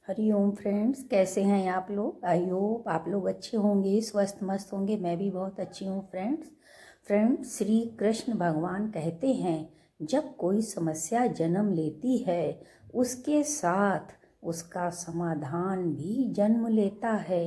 Hariom friends, कैसे हैं आप लोग। आई होप आप लोग अच्छे होंगे, स्वस्थ मस्त होंगे। मैं भी बहुत अच्छी हूँ फ्रेंड्स श्री कृष्ण भगवान कहते हैं, जब कोई समस्या जन्म लेती है उसके साथ उसका समाधान भी जन्म लेता है।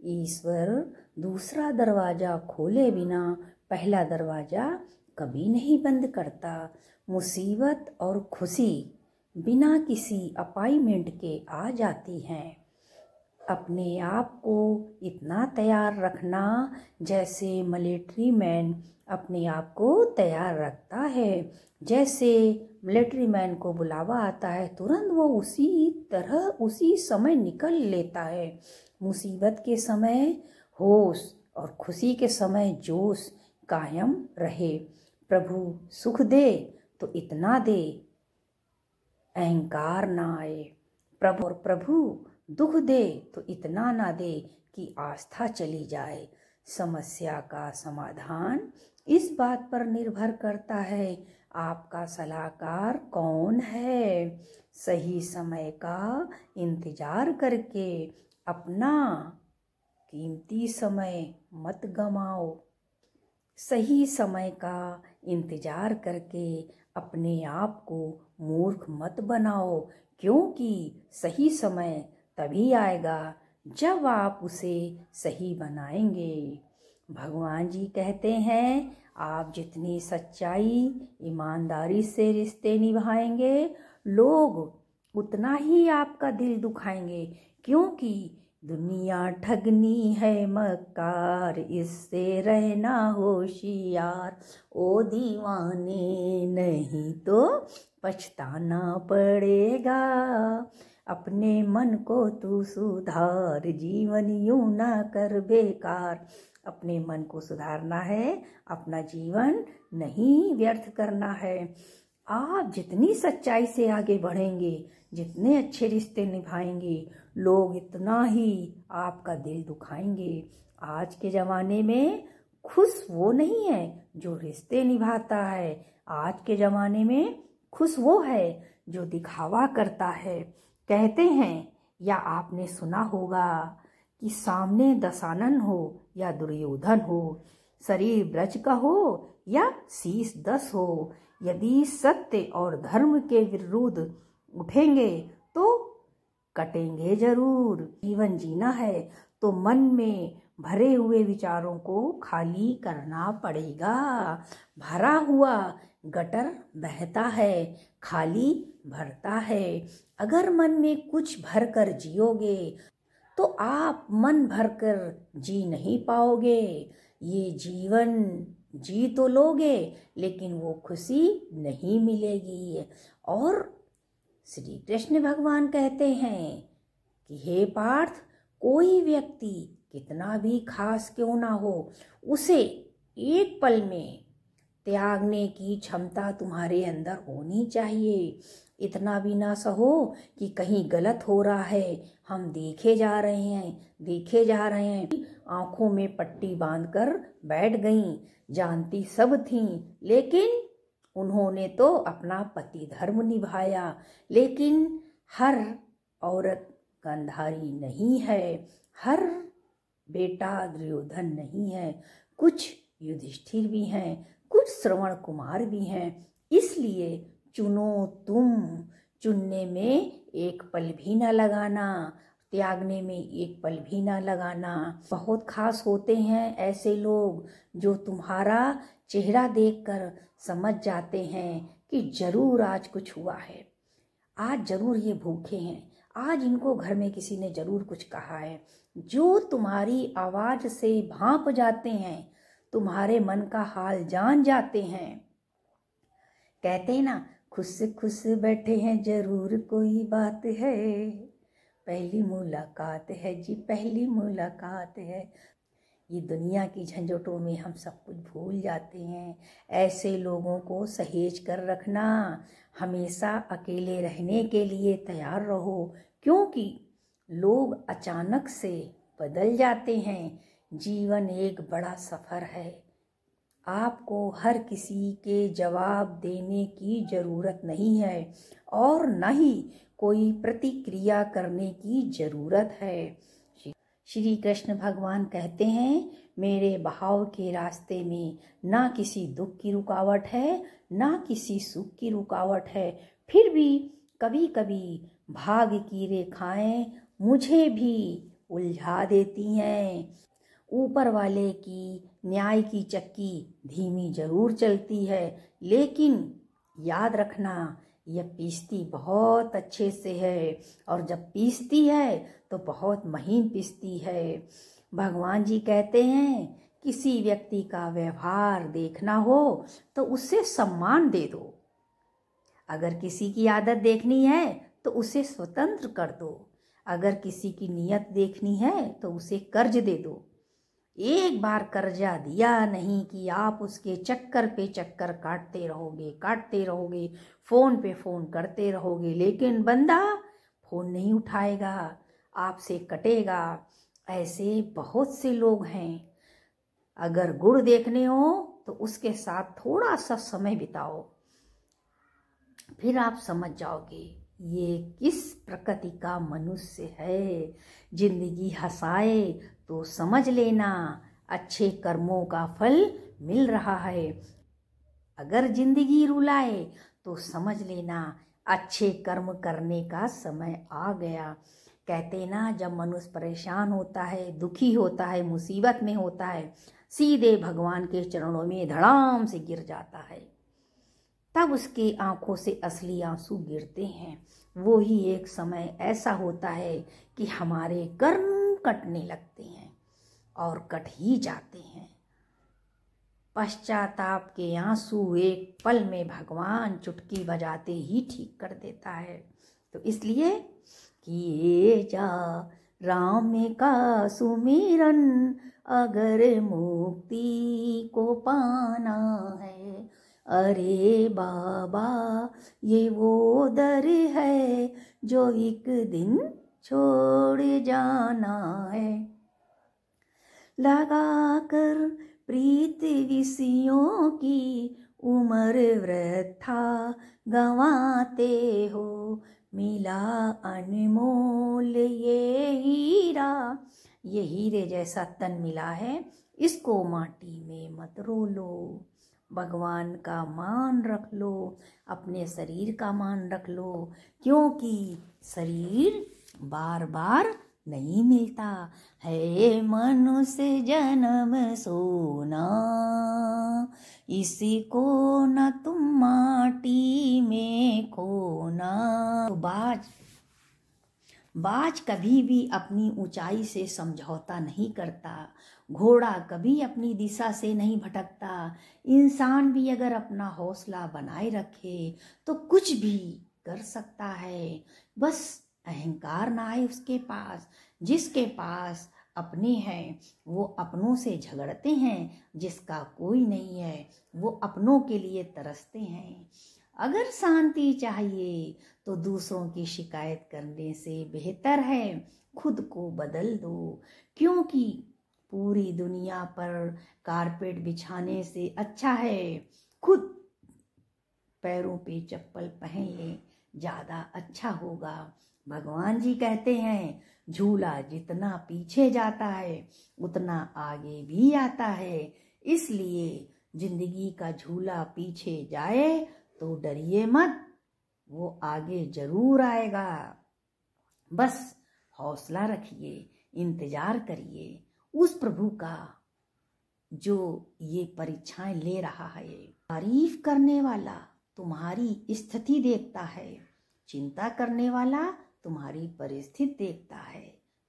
ईश्वर दूसरा दरवाज़ा खोले बिना पहला दरवाज़ा कभी नहीं बंद करता। मुसीबत और खुशी बिना किसी अपॉइंटमेंट के आ जाती हैं। अपने आप को इतना तैयार रखना जैसे मिलिट्री मैन अपने आप को तैयार रखता है। जैसे मिलिट्री मैन को बुलावा आता है, तुरंत वो उसी तरह उसी समय निकल लेता है। मुसीबत के समय होश और खुशी के समय जोश कायम रहे। प्रभु सुख दे तो इतना दे, अहंकार ना आए। प्रभु दुख दे तो इतना ना दे कि आस्था चली जाए। समस्या का समाधान इस बात पर निर्भर करता है आपका सलाहकार कौन है। सही समय का इंतजार करके अपना कीमती समय मत गमाओ। सही समय का इंतजार करके अपने आप को मूर्ख मत बनाओ, क्योंकि सही समय तभी आएगा जब आप उसे सही बनाएंगे। भगवान जी कहते हैं, आप जितनी सच्चाई ईमानदारी से रिश्ते निभाएंगे, लोग उतना ही आपका दिल दुखाएंगे। क्योंकि दुनिया ठगनी है मक्कार, इससे रहना होशियार। ओ दीवाने, नहीं तो पछताना पड़ेगा। अपने मन को तू सुधार, जीवन यूं ना कर बेकार। अपने मन को सुधारना है, अपना जीवन नहीं व्यर्थ करना है। आप जितनी सच्चाई से आगे बढ़ेंगे, जितने अच्छे रिश्ते निभाएंगे, लोग इतना ही आपका दिल दुखाएंगे। आज के ज़माने में खुश वो नहीं है जो रिश्ते निभाता है। आज के ज़माने में खुश वो है जो दिखावा करता है। कहते हैं या आपने सुना होगा कि सामने दशानन हो या दुर्योधन हो, शरीर ब्रज का हो या शीश 10 हो, यदि सत्य और धर्म के विरुद्ध उठेंगे तो कटेंगे जरूर। जीवन जीना है तो मन में भरे हुए विचारों को खाली करना पड़ेगा। भरा हुआ गटर बहता है, खाली भरता है। अगर मन में कुछ भरकर जियोगे तो आप मन भरकर जी नहीं पाओगे। ये जीवन जी तो लोगे, लेकिन वो खुशी नहीं मिलेगी। और श्री कृष्ण भगवान कहते हैं कि हे पार्थ, कोई व्यक्ति कितना भी खास क्यों ना हो, उसे एक पल में त्यागने की क्षमता तुम्हारे अंदर होनी चाहिए। इतना भी ना सहो कि कहीं गलत हो रहा है, हम देखे जा रहे हैं। आंखों में पट्टी बांधकर बैठ गईं, जानती सब थीं, लेकिन उन्होंने तो अपना पति धर्म निभाया। लेकिन हर औरत गांधारी नहीं है, हर बेटा दुर्योधन नहीं है। कुछ युधिष्ठिर भी हैं, कुछ श्रवण कुमार भी हैं। इसलिए चुनो तुम, चुनने में एक पल भी न लगाना, त्यागने में एक पल भी न लगाना। बहुत खास होते हैं ऐसे लोग जो तुम्हारा चेहरा देखकर समझ जाते हैं कि जरूर आज कुछ हुआ है, आज जरूर ये भूखे हैं, आज इनको घर में किसी ने जरूर कुछ कहा है। जो तुम्हारी आवाज से भांप जाते हैं, तुम्हारे मन का हाल जान जाते हैं। कहते हैं ना, खुश खुश बैठे हैं जरूर कोई बात है, पहली मुलाकात है जी, पहली मुलाकात है। ये दुनिया की झंझटों में हम सब कुछ भूल जाते हैं। ऐसे लोगों को सहेज कर रखना। हमेशा अकेले रहने के लिए तैयार रहो, क्योंकि लोग अचानक से बदल जाते हैं। जीवन एक बड़ा सफ़र है। आपको हर किसी के जवाब देने की ज़रूरत नहीं है, और न ही कोई प्रतिक्रिया करने की जरूरत है। श्री कृष्ण भगवान कहते हैं, मेरे बहाव के रास्ते में ना किसी दुख की रुकावट है, ना किसी सुख की रुकावट है। फिर भी कभी कभी भाग्य की रेखाएं मुझे भी उलझा देती हैं। ऊपर वाले की न्याय की चक्की धीमी जरूर चलती है, लेकिन याद रखना यह पीसती बहुत अच्छे से है, और जब पीसती है तो बहुत महीन पीसती है। भगवान जी कहते हैं, किसी व्यक्ति का व्यवहार देखना हो तो उससे सम्मान दे दो। अगर किसी की आदत देखनी है तो उसे स्वतंत्र कर दो। अगर किसी की नीयत देखनी है तो उसे कर्ज दे दो। एक बार कर्जा दिया नहीं कि आप उसके चक्कर पे चक्कर काटते रहोगे, फोन पे फोन करते रहोगे, लेकिन बंदा फोन नहीं उठाएगा, आपसे कटेगा। ऐसे बहुत से लोग हैं। अगर गुण देखने हो तो उसके साथ थोड़ा सा समय बिताओ, फिर आप समझ जाओगे ये किस प्रकृति का मनुष्य है। जिंदगी हंसाए तो समझ लेना अच्छे कर्मों का फल मिल रहा है। अगर जिंदगी रुलाए तो समझ लेना अच्छे कर्म करने का समय आ गया। कहते ना, जब मनुष्य परेशान होता है, दुखी होता है, मुसीबत में होता है, सीधे भगवान के चरणों में धड़ाम से गिर जाता है, तब उसके आंखों से असली आंसू गिरते हैं। वो ही एक समय ऐसा होता है कि हमारे कर्म कटने लगते हैं और कट ही जाते हैं। पश्चाताप के आंसू एक पल में भगवान चुटकी बजाते ही ठीक कर देता है। तो इसलिए किए जा राम का सुमिरन, अगर मुक्ति को पाना है। अरे बाबा, ये वो दर है जो एक दिन छोड़ जाना है। लगा कर प्रीत विषयों की उम्र वृथा गंवाते हो, मिला अनमोल ये हीरा। ये हीरे जैसा तन मिला है, इसको माटी में मत रोलो। भगवान का मान रख लो, अपने शरीर का मान रख लो, क्योंकि शरीर बार बार नहीं मिलता है। मनुष्य जन्म सोना, इसी को न तुम माटी में खोना। तो बाज कभी भी अपनी ऊंचाई से समझौता नहीं करता, घोड़ा कभी अपनी दिशा से नहीं भटकता। इंसान भी अगर अपना हौसला बनाए रखे तो कुछ भी कर सकता है, बस अहंकार ना आए उसके पास। जिसके पास अपने हैं वो अपनों से झगड़ते हैं, जिसका कोई नहीं है वो अपनों के लिए तरसते हैं। अगर शांति चाहिए तो दूसरों की शिकायत करने से बेहतर है खुद को बदल दो, क्योंकि पूरी दुनिया पर कारपेट बिछाने से अच्छा है खुद पैरों पे चप्पल पहन ले, ज्यादा अच्छा होगा। भगवान जी कहते हैं, झूला जितना पीछे जाता है उतना आगे भी आता है। इसलिए जिंदगी का झूला पीछे जाए तो डरिए मत, वो आगे जरूर आएगा। बस हौसला रखिए, इंतजार करिए उस प्रभु का जो ये परीक्षाएं ले रहा है। तारीफ करने वाला तुम्हारी स्थिति देखता है, चिंता करने वाला तुम्हारी परिस्थिति देखता है।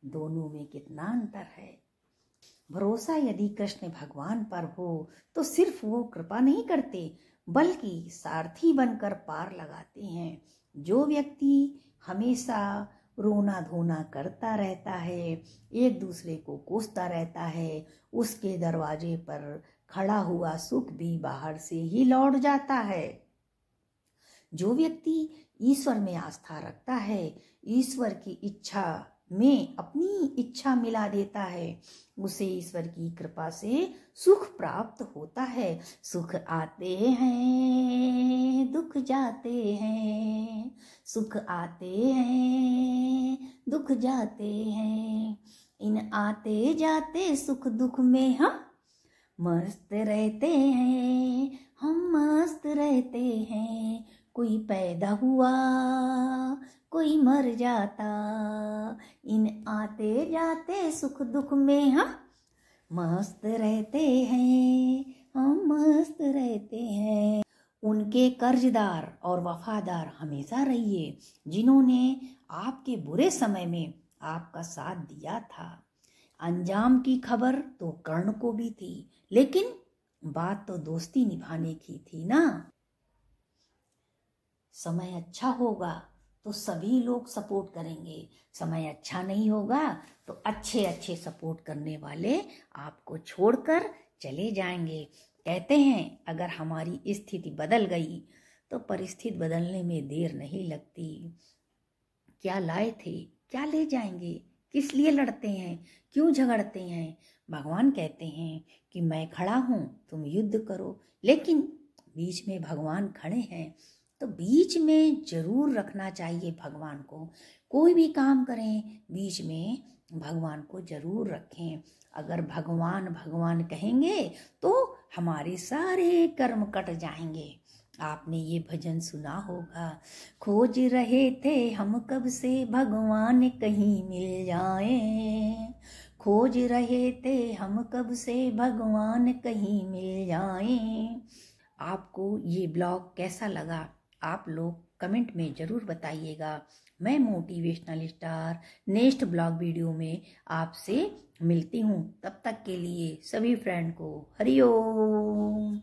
दोनों में कितना अंतर है। भरोसा यदि कृष्ण भगवान पर हो तो सिर्फ वो कृपा नहीं करते बल्कि सारथी बनकर पार लगाते हैं। जो व्यक्ति हमेशा रोना धोना करता रहता है, एक दूसरे को कोसता रहता है, उसके दरवाजे पर खड़ा हुआ सुख भी बाहर से ही लौट जाता है। जो व्यक्ति ईश्वर में आस्था रखता है, ईश्वर की इच्छा में अपनी इच्छा मिला देता है, उसे ईश्वर की कृपा से सुख प्राप्त होता है। सुख आते हैं दुख जाते हैं, सुख आते हैं दुख जाते हैं, इन आते जाते सुख दुख में हम मस्त रहते हैं, हम मस्त रहते हैं। कोई पैदा हुआ कोई मर जाता, इन आते जाते सुख दुख में हम मस्त रहते हैं, हम मस्त रहते हैं। उनके कर्जदार और वफादार हमेशा रहिए जिन्होंने आपके बुरे समय में आपका साथ दिया था। अंजाम की खबर तो कर्ण को भी थी, लेकिन बात तो दोस्ती निभाने की थी ना। समय अच्छा होगा तो सभी लोग सपोर्ट करेंगे, समय अच्छा नहीं होगा तो अच्छे अच्छे सपोर्ट करने वाले आपको छोड़कर चले जाएंगे। कहते हैं अगर हमारी स्थिति बदल गई तो परिस्थिति बदलने में देर नहीं लगती। क्या लाए थे क्या ले जाएंगे, किस लिए लड़ते हैं, क्यों झगड़ते हैं। भगवान कहते हैं कि मैं खड़ा हूँ तुम युद्ध करो, लेकिन बीच में भगवान खड़े हैं तो बीच में जरूर रखना चाहिए भगवान को। कोई भी काम करें बीच में भगवान को जरूर रखें। अगर भगवान भगवान कहेंगे तो हमारे सारे कर्म कट जाएंगे। आपने ये भजन सुना होगा, खोज रहे थे हम कब से भगवान कहीं मिल जाए, खोज रहे थे हम कब से भगवान कहीं मिल जाए। आपको ये ब्लॉग कैसा लगा आप लोग कमेंट में ज़रूर बताइएगा। मैं motivational star next blog video में आपसे मिलती हूँ। तब तक के लिए सभी फ्रेंड को हरि ओम।